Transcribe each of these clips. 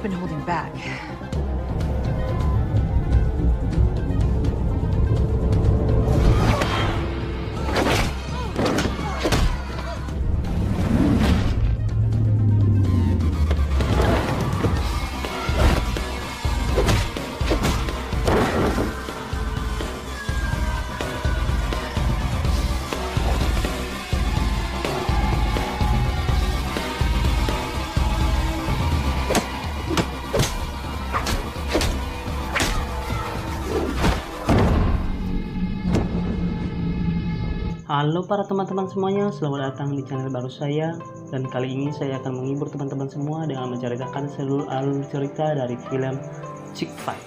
been holding back. Halo para teman-teman semuanya, selamat datang di channel baru saya. Dan kali ini saya akan menghibur teman-teman semua dengan menceritakan seluruh alur cerita dari film Chick Fight.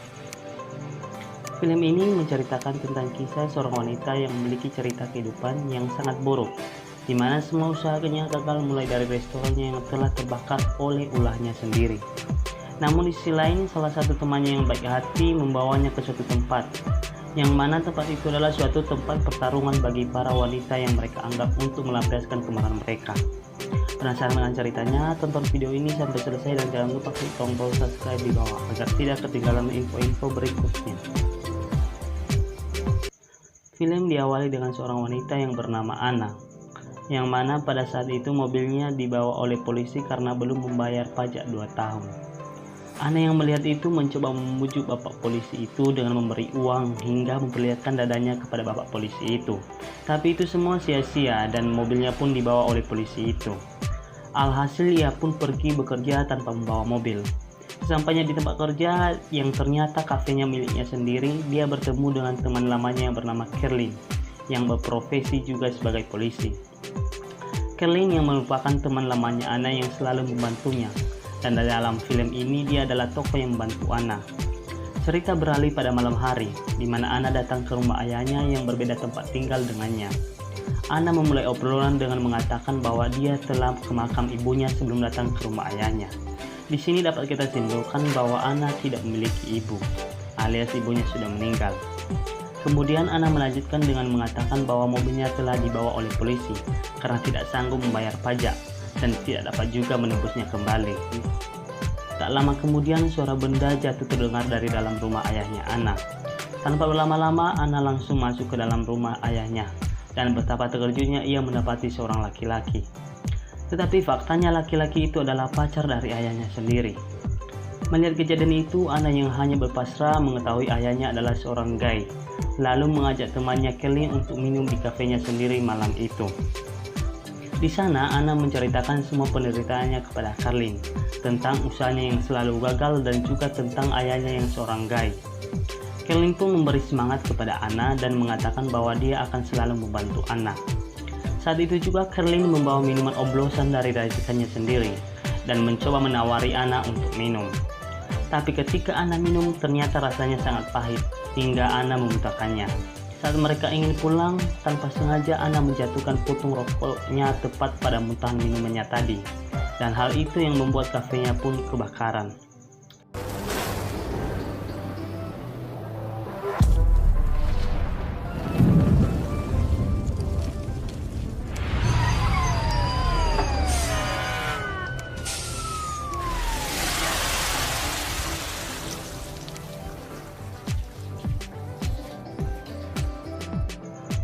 Film ini menceritakan tentang kisah seorang wanita yang memiliki cerita kehidupan yang sangat buruk, di mana semua usahanya gagal, mulai dari restorannya yang telah terbakar oleh ulahnya sendiri. Namun di sisi lain, salah satu temannya yang baik hati membawanya ke suatu tempat, yang mana tempat itu adalah suatu tempat pertarungan bagi para wanita yang mereka anggap untuk melampiaskan kemarahan mereka. Penasaran dengan ceritanya? Tonton video ini sampai selesai dan jangan lupa klik tombol subscribe di bawah agar tidak ketinggalan info-info berikutnya. Film diawali dengan seorang wanita yang bernama Anna, yang mana pada saat itu mobilnya dibawa oleh polisi karena belum membayar pajak 2 tahun. Anna yang melihat itu mencoba membujuk bapak polisi itu dengan memberi uang hingga memperlihatkan dadanya kepada bapak polisi itu. Tapi itu semua sia-sia dan mobilnya pun dibawa oleh polisi itu. Alhasil ia pun pergi bekerja tanpa membawa mobil. Sesampainya di tempat kerja yang ternyata kafenya miliknya sendiri, dia bertemu dengan teman lamanya yang bernama Kerlin, yang berprofesi juga sebagai polisi. Kerlin yang merupakan teman lamanya Anna yang selalu membantunya. Dan dalam film ini dia adalah tokoh yang membantu Anna. Cerita beralih pada malam hari, di mana Anna datang ke rumah ayahnya yang berbeda tempat tinggal dengannya. Anna memulai obrolan dengan mengatakan bahwa dia telah ke makam ibunya sebelum datang ke rumah ayahnya. Di sini dapat kita simpulkan bahwa Anna tidak memiliki ibu, alias ibunya sudah meninggal. Kemudian Anna melanjutkan dengan mengatakan bahwa mobilnya telah dibawa oleh polisi karena tidak sanggup membayar pajak dan tidak dapat juga menebusnya kembali. Tak lama kemudian suara benda jatuh terdengar dari dalam rumah ayahnya Anna. Tanpa berlama-lama Anna langsung masuk ke dalam rumah ayahnya, dan betapa terkejutnya ia mendapati seorang laki-laki. Tetapi faktanya laki-laki itu adalah pacar dari ayahnya sendiri. Melihat kejadian itu, Anna yang hanya berpasrah mengetahui ayahnya adalah seorang gay, lalu mengajak temannya Kelly untuk minum di kafenya sendiri malam itu. Di sana, Anna menceritakan semua penderitaannya kepada Kerlin, tentang usahanya yang selalu gagal dan juga tentang ayahnya yang seorang gay. Kerlin pun memberi semangat kepada Anna dan mengatakan bahwa dia akan selalu membantu Anna. Saat itu juga Kerlin membawa minuman oplosan dari racikannya sendiri dan mencoba menawari Anna untuk minum. Tapi ketika Anna minum, ternyata rasanya sangat pahit hingga Anna memuntahkannya. Saat mereka ingin pulang, tanpa sengaja Anna menjatuhkan putung rokoknya tepat pada muntahan minumannya tadi. Dan hal itu yang membuat kafenya pun kebakaran.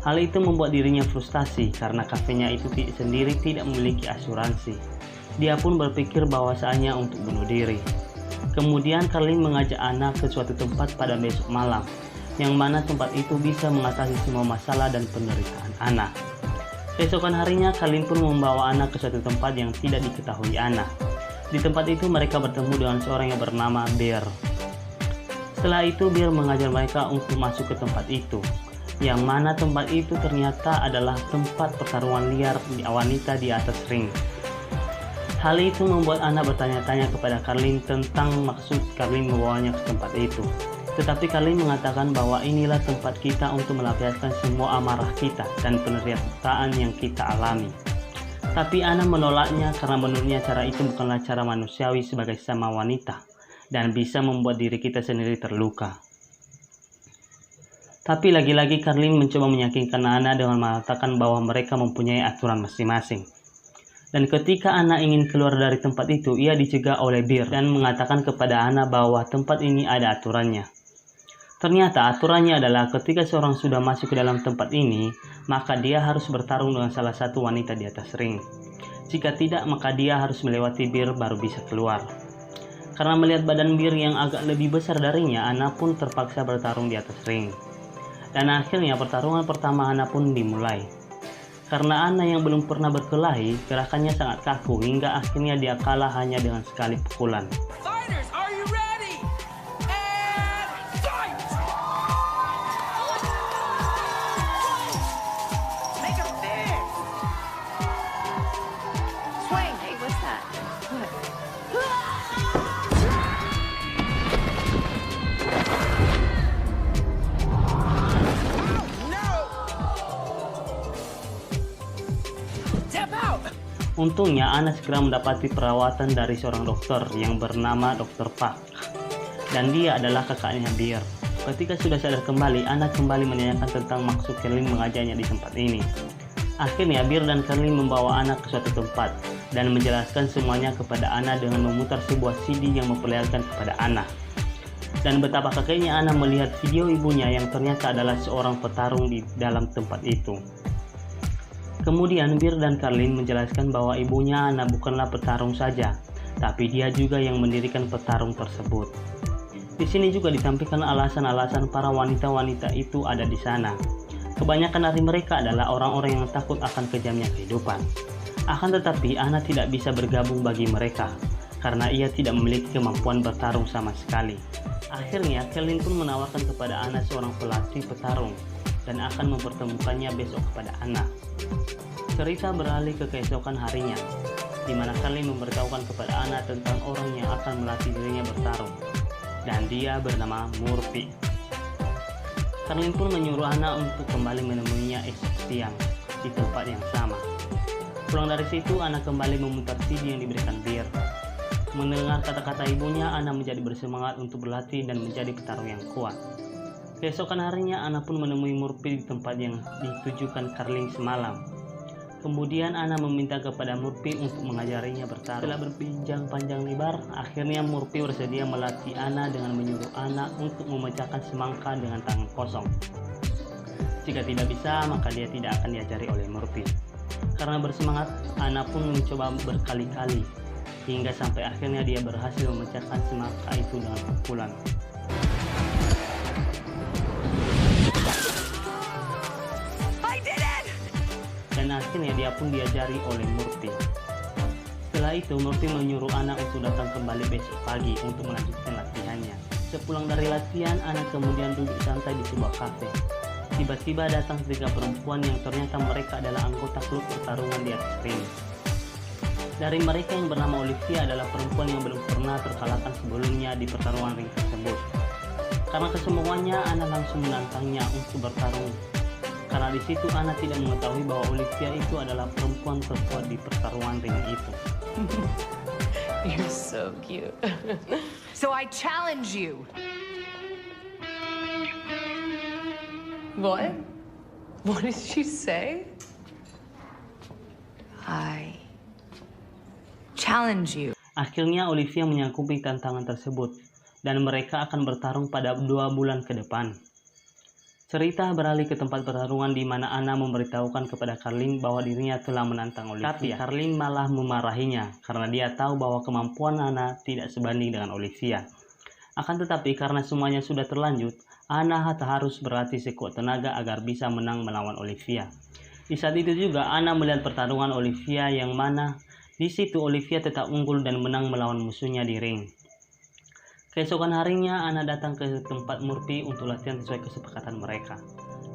Hal itu membuat dirinya frustasi karena kafenya itu sendiri tidak memiliki asuransi. Dia pun berpikir bahwasannya untuk bunuh diri. Kemudian Kerlin mengajak Anna ke suatu tempat pada besok malam, yang mana tempat itu bisa mengatasi semua masalah dan penderitaan Anna. Keesokan harinya Kerlin pun membawa Anna ke suatu tempat yang tidak diketahui Anna. Di tempat itu mereka bertemu dengan seorang yang bernama Bear. Setelah itu Bear mengajar mereka untuk masuk ke tempat itu, yang mana tempat itu ternyata adalah tempat pertarungan liar wanita di atas ring. Hal itu membuat Anna bertanya-tanya kepada Kerlin tentang maksud Kerlin membawanya ke tempat itu. Tetapi Kerlin mengatakan bahwa inilah tempat kita untuk melampiaskan semua amarah kita dan penderitaan yang kita alami. Tapi Anna menolaknya karena menurutnya cara itu bukanlah cara manusiawi sebagai sesama wanita dan bisa membuat diri kita sendiri terluka. Tapi lagi-lagi Kerlin mencoba meyakinkan Anna dengan mengatakan bahwa mereka mempunyai aturan masing-masing. Dan ketika Ana ingin keluar dari tempat itu, ia dicegah oleh Bir dan mengatakan kepada Ana bahwa tempat ini ada aturannya. Ternyata aturannya adalah ketika seorang sudah masuk ke dalam tempat ini, maka dia harus bertarung dengan salah satu wanita di atas ring. Jika tidak, maka dia harus melewati Bir baru bisa keluar. Karena melihat badan Bir yang agak lebih besar darinya, Ana pun terpaksa bertarung di atas ring. Dan akhirnya pertarungan pertama Ana pun dimulai. Karena Ana yang belum pernah berkelahi, gerakannya sangat kaku hingga akhirnya dia kalah hanya dengan sekali pukulan. Fighters, are you ready? And fight! Make a fist! Swing! Hey, what's that? What? Tap out! Untungnya Ana segera mendapati perawatan dari seorang dokter yang bernama Dr. Park. Dan dia adalah kakaknya Bir. Ketika sudah sadar kembali, Ana kembali menanyakan tentang maksud Carlin mengajaknya di tempat ini. Akhirnya Bir dan Carlin membawa Ana ke suatu tempat dan menjelaskan semuanya kepada Ana dengan memutar sebuah CD yang memperlihatkan kepada Ana. Dan betapa kakeknya Ana melihat video ibunya yang ternyata adalah seorang petarung di dalam tempat itu. Kemudian Bir dan Carlin menjelaskan bahwa ibunya Ana bukanlah petarung saja, tapi dia juga yang mendirikan petarung tersebut. Di sini juga ditampilkan alasan-alasan para wanita-wanita itu ada di sana. Kebanyakan dari mereka adalah orang-orang yang takut akan kejamnya kehidupan. Akan tetapi Ana tidak bisa bergabung bagi mereka, karena ia tidak memiliki kemampuan bertarung sama sekali. Akhirnya Carlin pun menawarkan kepada Ana seorang pelatih petarung, dan akan mempertemukannya besok kepada Ana. Cerita beralih ke keesokan harinya, di mana Carlin memberitahukan kepada Ana tentang orang yang akan melatih dirinya bertarung, dan dia bernama Murphy. Carlin pun menyuruh Ana untuk kembali menemuinya esok siang di tempat yang sama. Pulang dari situ, Ana kembali memutar CD yang diberikan Bir. Mendengar kata-kata ibunya, Ana menjadi bersemangat untuk berlatih dan menjadi petarung yang kuat. Keesokan harinya, Ana pun menemui Murphy di tempat yang ditujukan Carlin semalam. Kemudian Ana meminta kepada Murphy untuk mengajarinya bertarung. Setelah berbincang panjang lebar, akhirnya Murphy bersedia melatih Ana dengan menyuruh Ana untuk memecahkan semangka dengan tangan kosong. Jika tidak bisa, maka dia tidak akan diajari oleh Murphy. Karena bersemangat, Ana pun mencoba berkali-kali, hingga sampai akhirnya dia berhasil memecahkan semangka itu dengan pukulan. Dan akhirnya dia pun diajari oleh Murphy. Setelah itu Murphy menyuruh Ana untuk datang kembali besok pagi untuk melanjutkan latihannya. Sepulang dari latihan, Ana kemudian duduk santai di sebuah kafe. Tiba-tiba datang 3 perempuan yang ternyata mereka adalah anggota klub pertarungan di atas ring. Dari mereka yang bernama Olivia adalah perempuan yang belum pernah terkalahkan sebelumnya di pertarungan ring tersebut. Karena kesemuanya, Ana langsung menantangnya untuk bertarung. Karena di situ Ana tidak mengetahui bahwa Olivia itu adalah perempuan terkuat di pertarungan ring itu. You're so cute. So I challenge you. What? What did she say? I challenge you. Akhirnya Olivia menyanggupi tantangan tersebut, dan mereka akan bertarung pada 2 bulan ke depan. Cerita beralih ke tempat pertarungan di mana Ana memberitahukan kepada Carlin bahwa dirinya telah menantang Olivia. Tapi Carlin malah memarahinya karena dia tahu bahwa kemampuan Ana tidak sebanding dengan Olivia. Akan tetapi karena semuanya sudah terlanjut, Ana harus berlatih sekuat tenaga agar bisa menang melawan Olivia. Di saat itu juga Ana melihat pertarungan Olivia yang mana di situ Olivia tetap unggul dan menang melawan musuhnya di ring. Keesokan harinya, Ana datang ke tempat Murphy untuk latihan sesuai kesepakatan mereka.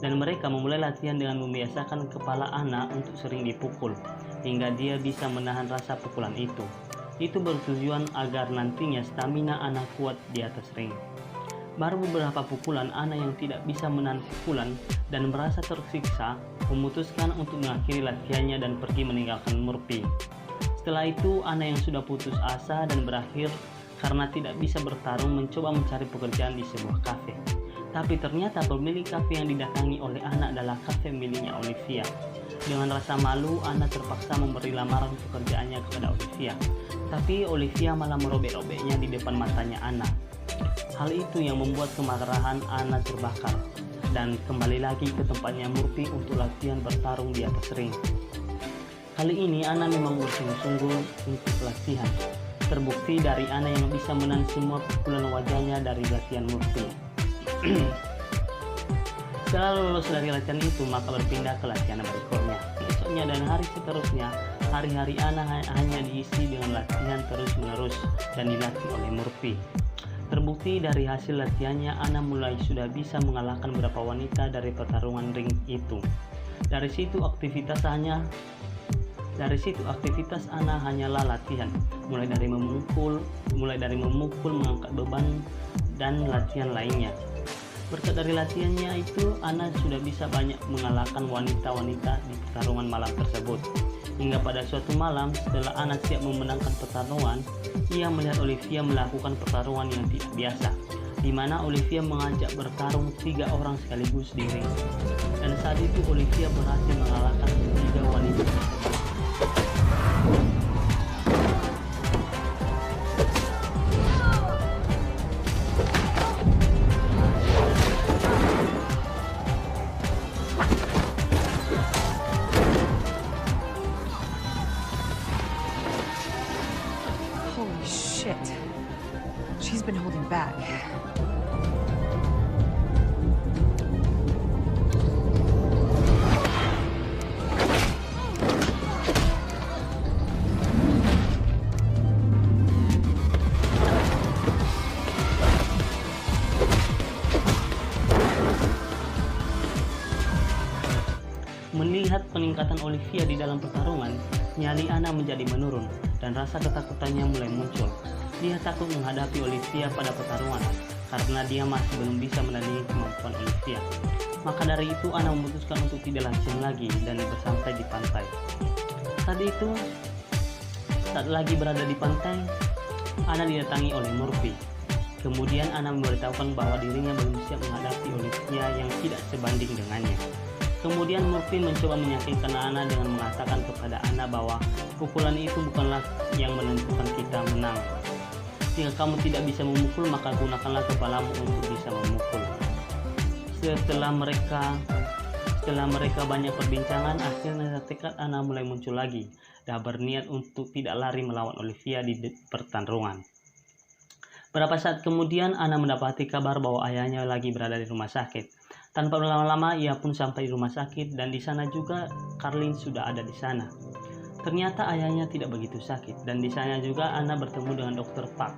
Dan mereka memulai latihan dengan membiasakan kepala Ana untuk sering dipukul, hingga dia bisa menahan rasa pukulan itu. Itu bertujuan agar nantinya stamina Ana kuat di atas ring. Baru beberapa pukulan, Ana yang tidak bisa menahan pukulan dan merasa tersiksa, memutuskan untuk mengakhiri latihannya dan pergi meninggalkan Murphy. Setelah itu, Ana yang sudah putus asa dan berakhir karena tidak bisa bertarung mencoba mencari pekerjaan di sebuah kafe. Tapi ternyata pemilik kafe yang didatangi oleh Anna adalah kafe miliknya Olivia. Dengan rasa malu, Anna terpaksa memberi lamaran pekerjaannya kepada Olivia. Tapi Olivia malah merobek-robeknya di depan matanya Anna. Hal itu yang membuat kemarahan Anna terbakar dan kembali lagi ke tempatnya Murphy untuk latihan bertarung di atas ring. Kali ini Anna memang bersungguh-sungguh untuk latihan. Terbukti dari Anna yang bisa menahan semua pukulan wajahnya dari latihan Murphy. Setelah lulus dari latihan itu, maka berpindah ke latihan berikutnya. Besoknya dan hari seterusnya, hari-hari Anna hanya diisi dengan latihan terus-menerus dan dilatih oleh Murphy. Terbukti dari hasil latihannya, Anna mulai sudah bisa mengalahkan beberapa wanita dari pertarungan ring itu. Dari situ aktivitas Anna hanyalah latihan, mulai dari memukul, mengangkat beban, dan latihan lainnya. Berkat dari latihannya itu, Anna sudah bisa banyak mengalahkan wanita-wanita di pertarungan malam tersebut. Hingga pada suatu malam, setelah Anna siap memenangkan pertarungan, ia melihat Olivia melakukan pertarungan yang tidak biasa, di mana Olivia mengajak bertarung 3 orang sekaligus di ring. Dan saat itu Olivia berhasil mengalahkan 3 wanita. Holy shit. She's been holding back. Melihat peningkatan Olivia di dalam pertarungan, nyali Anna menjadi menurun dan rasa ketakutannya mulai muncul. Dia takut menghadapi Olivia pada pertarungan karena dia masih belum bisa menandingi kemampuan Olivia. Maka dari itu Anna memutuskan untuk tidak latihan lagi dan bersantai di pantai. Saat lagi berada di pantai, Anna didatangi oleh Murphy. Kemudian Anna memberitahukan bahwa dirinya belum siap menghadapi Olivia yang tidak sebanding dengannya. Kemudian Murphy mencoba meyakinkan Anna dengan mengatakan kepada Anna bahwa pukulan itu bukanlah yang menentukan kita menang. Jika kamu tidak bisa memukul, maka gunakanlah kepalamu untuk bisa memukul. Setelah mereka banyak perbincangan, akhirnya tekad Anna mulai muncul lagi dan berniat untuk tidak lari melawan Olivia di pertarungan. Beberapa saat kemudian Anna mendapati kabar bahwa ayahnya lagi berada di rumah sakit. Tanpa berlama-lama ia pun sampai di rumah sakit dan di sana juga Carlin sudah ada di sana. Ternyata ayahnya tidak begitu sakit dan di sana juga Anna bertemu dengan Dr. Park.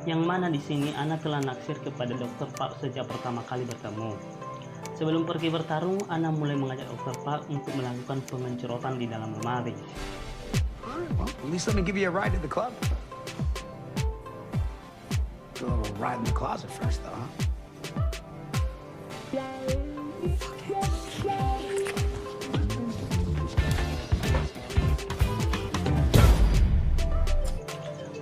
Yang mana di sini Anna telah naksir kepada Dr. Park sejak pertama kali bertemu. Sebelum pergi bertarung, Anna mulai mengajak Dr. Park untuk melakukan pengencerotan di dalam lemari. Well, at least let me give you a ride to the club. Do a little ride in the closet first, though, huh?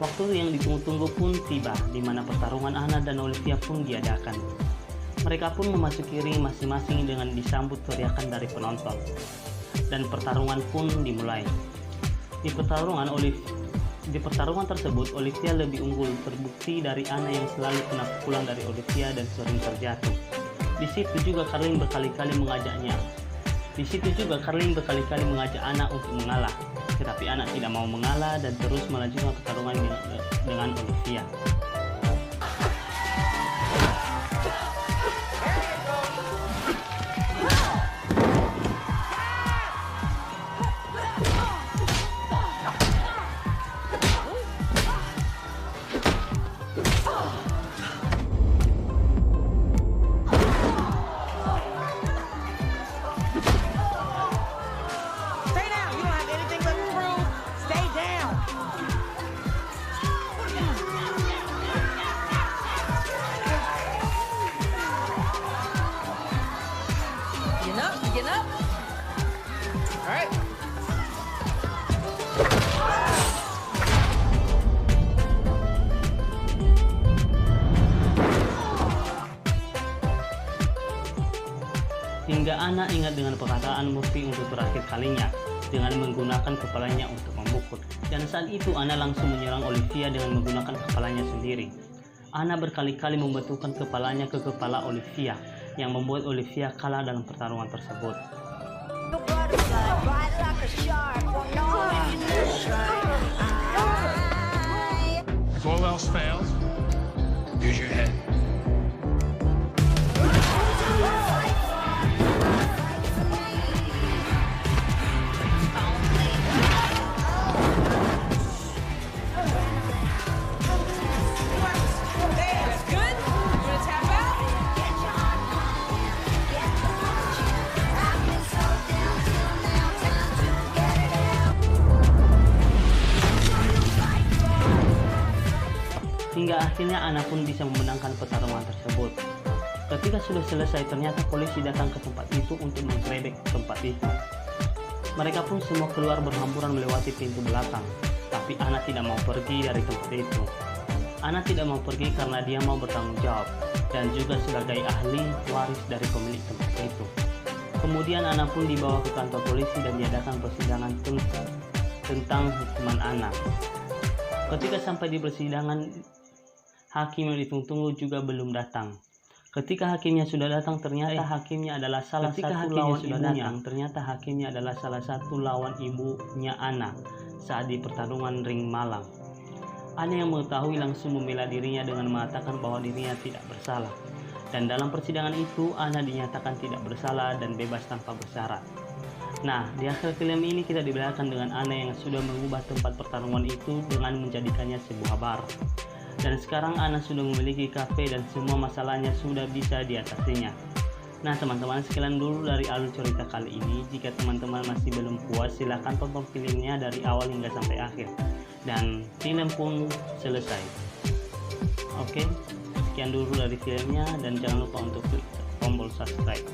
Waktu yang ditunggu-tunggu pun tiba, di mana pertarungan Anna dan Olivia pun diadakan. Mereka pun memasuki ring masing-masing dengan disambut teriakan dari penonton. Dan pertarungan pun dimulai. Di pertarungan tersebut, Olivia lebih unggul, terbukti dari Anna yang selalu kena pukulan dari Olivia dan sering terjatuh. Di situ juga Carlin berkali-kali mengajak Anna untuk mengalah, tetapi Anna tidak mau mengalah dan terus melanjutkan pertarungan dengan Olivia. Stay down. You don't have anything left to prove. Stay down. Getting up? You getting up? All right. Hingga Ana ingat dengan perkataan Murphy untuk terakhir kalinya dengan menggunakan kepalanya untuk memukul. Dan saat itu Ana langsung menyerang Olivia dengan menggunakan kepalanya sendiri. Ana berkali-kali membetulkan kepalanya ke kepala Olivia yang membuat Olivia kalah dalam pertarungan tersebut. If all else fails, use your head. That's good. You wanna tap out? Hingga akhirnya Ana pun bisa memenangkan pertarungan tersebut. Ketika sudah selesai, ternyata polisi datang ke tempat itu untuk menggerebek tempat itu. Mereka pun semua keluar berhamburan melewati pintu belakang, tapi Ana tidak mau pergi dari tempat itu. Ana tidak mau pergi karena dia mau bertanggung jawab dan juga sebagai ahli waris dari pemilik tempat itu. Kemudian Ana pun dibawa ke kantor polisi dan diadakan persidangan tentang hukuman Ana. Ketika sampai di persidangan, hakim yang ditunggu-tunggu juga belum datang. Ketika hakimnya sudah datang, ternyata hakimnya adalah salah satu lawan ibunya. Ternyata hakimnya adalah salah satu lawan ibunya Ana saat di pertarungan ring malam. Ana yang mengetahui langsung membela dirinya dengan mengatakan bahwa dirinya tidak bersalah. Dan dalam persidangan itu, Ana dinyatakan tidak bersalah dan bebas tanpa bersyarat. Nah, di akhir film ini kita dibelakang dengan Ana yang sudah mengubah tempat pertarungan itu dengan menjadikannya sebuah bar. Dan sekarang Ana sudah memiliki kafe dan semua masalahnya sudah bisa diatasinya. Nah teman-teman, sekian dulu dari alur cerita kali ini. Jika teman-teman masih belum puas, silahkan tonton filmnya dari awal hingga sampai akhir. Dan film pun selesai. Oke, sekian dulu dari filmnya dan jangan lupa untuk klik tombol subscribe.